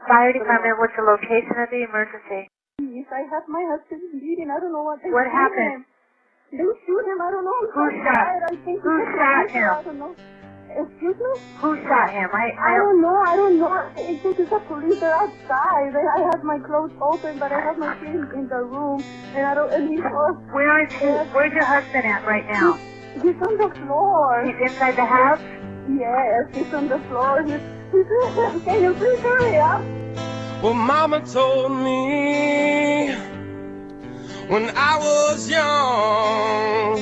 Fire department, what's the location of the emergency? Yes, I have my husband bleeding. I don't know what they What shoot happened? him. They shoot him. I don't know. Who shot? I think Who shot him? I don't know. Excuse me? Who shot him? I don't know. I don't know. I think it's the police. They're outside. I have my clothes open, but I have my kids in the room, and I don't. And he's Where is he? Where's your husband at right now? He's on the floor. He's inside the house? Yes, he's on the floor. Can you please hurry up? Well, Mama told me when I was young,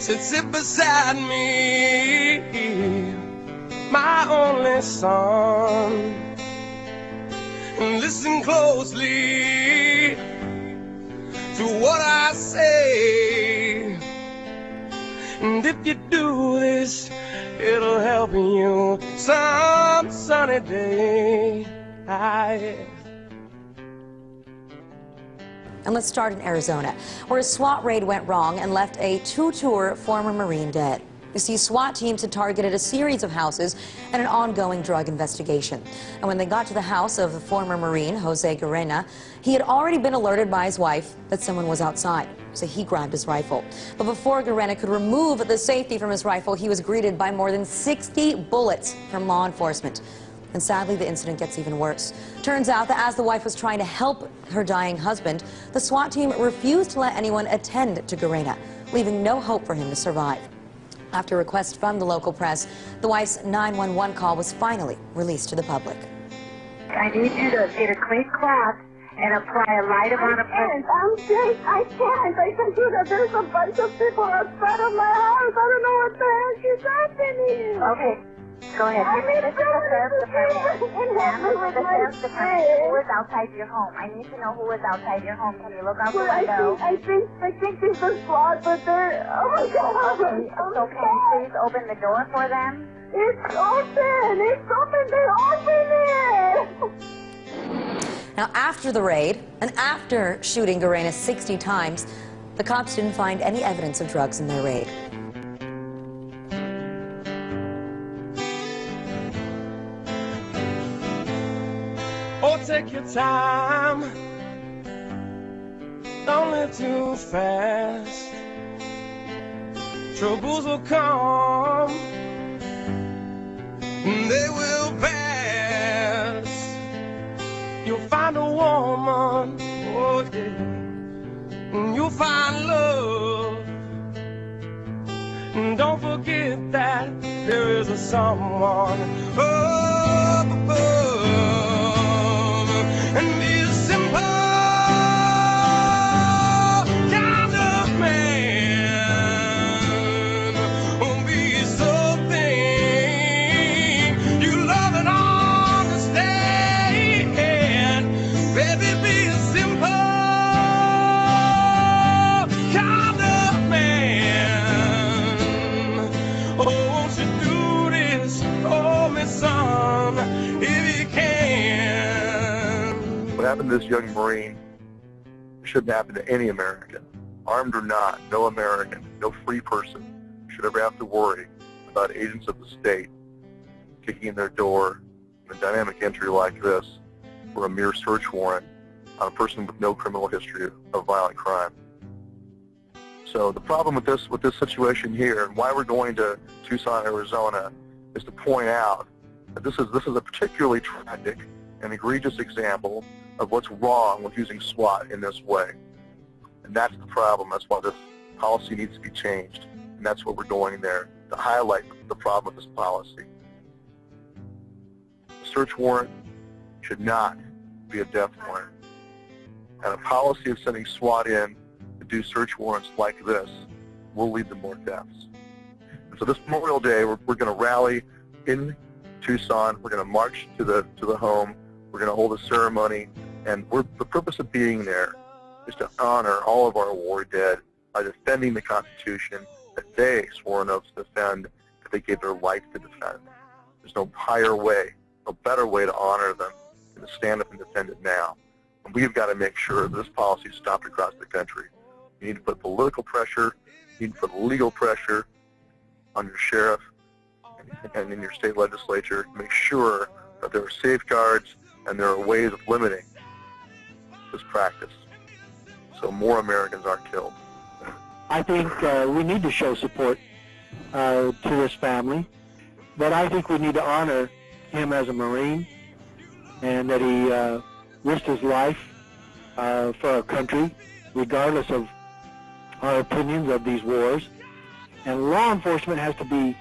said sit beside me, my only son, and listen closely to what I say, and if you do this, it'll help you some sunny day. And let's start in Arizona, where a SWAT raid went wrong and left a two-tour former Marine dead. You see, SWAT teams had targeted a series of houses and an ongoing drug investigation. And when they got to the house of the former Marine, Jose Guerena, he had already been alerted by his wife that someone was outside. So he grabbed his rifle. But before Guerena could remove the safety from his rifle, he was greeted by more than 60 bullets from law enforcement. And sadly, the incident gets even worse. Turns out that as the wife was trying to help her dying husband, the SWAT team refused to let anyone attend to Guerena, leaving no hope for him to survive. After request from the local press, the wife's 911 call was finally released to the public. I need you to get a clean cloth and apply a light amount of pressure. I'm sick. I can't. I can do that. There's a bunch of people outside of my house. I don't know what the heck is happening. Okay. Go ahead. This is the sheriff's department. Who is outside your home? I need to know who is outside your home. Can you look out the window? I think it's the SWAT, but they're... Oh my God. So can you please open the door for them? It's open. It's open. They open it. Now, after the raid, and after shooting Guerena 60 times, the cops didn't find any evidence of drugs in their raid. Oh, take your time, don't live too fast. Troubles will come, they will pass. You'll find a woman, oh yeah, and you'll find love. And don't forget that there is a someone up above. And be a simple kind of man. Won't be something you love and understand. Baby, be a simple kind of man. Oh, won't you do this for me, son, if you can. What happened to this young Marine shouldn't happen to any American, armed or not. No American, no free person should ever have to worry about agents of the state kicking in their door in a dynamic entry like this for a mere search warrant on a person with no criminal history of violent crime. So the problem with this situation here, and why we're going to Tucson, Arizona, is to point out that this is a particularly tragic and egregious example of what's wrong with using SWAT in this way. And that's the problem. That's why this policy needs to be changed. And that's what we're going there, to highlight the problem with this policy. A search warrant should not be a death warrant. And a policy of sending SWAT in to do search warrants like this will lead to more deaths. And so this Memorial Day, we're going to rally in Tucson. We're going to march to the home. We're going to hold a ceremony, and the purpose of being there is to honor all of our war dead by defending the Constitution that they swore an oath to defend, that they gave their life to defend. There's no higher way, no better way to honor them than to stand up and defend it now. And we've got to make sure that this policy is stopped across the country. You need to put political pressure, you need to put legal pressure on your sheriff and in your state legislature to make sure that there are safeguards and there are ways of limiting this practice so more Americans aren't killed. I think we need to show support to this family, but I think we need to honor him as a Marine and that he risked his life for our country, regardless of our opinions of these wars. And law enforcement has to be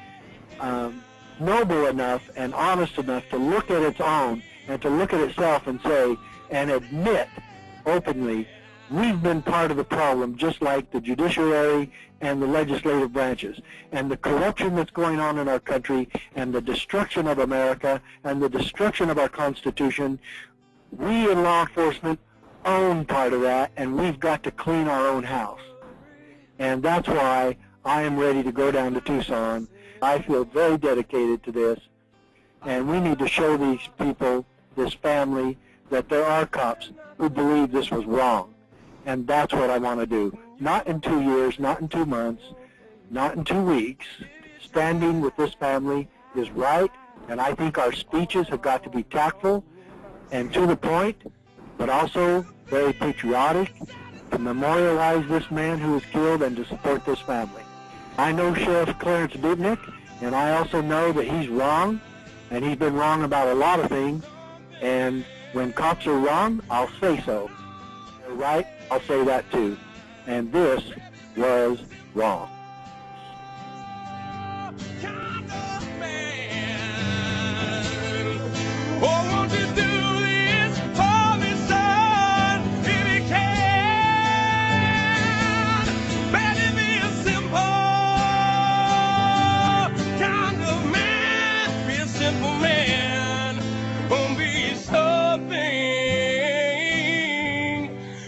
noble enough and honest enough to look at its own and to look at itself and say and admit openly, we've been part of the problem, just like the judiciary and the legislative branches. And the corruption that's going on in our country and the destruction of America and the destruction of our Constitution, we in law enforcement own part of that, and we've got to clean our own house. And that's why I am ready to go down to Tucson. I feel very dedicated to this, and we need to show these people, this family, that there are cops who believe this was wrong. And that's what I want to do. Not in 2 years, not in 2 months, not in 2 weeks. Standing with this family is right, and I think our speeches have got to be tactful and to the point, but also very patriotic, to memorialize this man who was killed and to support this family. I know Sheriff Clarence Dubnik, and I also know that he's wrong, and he's been wrong about a lot of things, and when cops are wrong, I'll say so. They're right, I'll say that too. And this was wrong.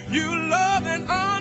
You love and honor.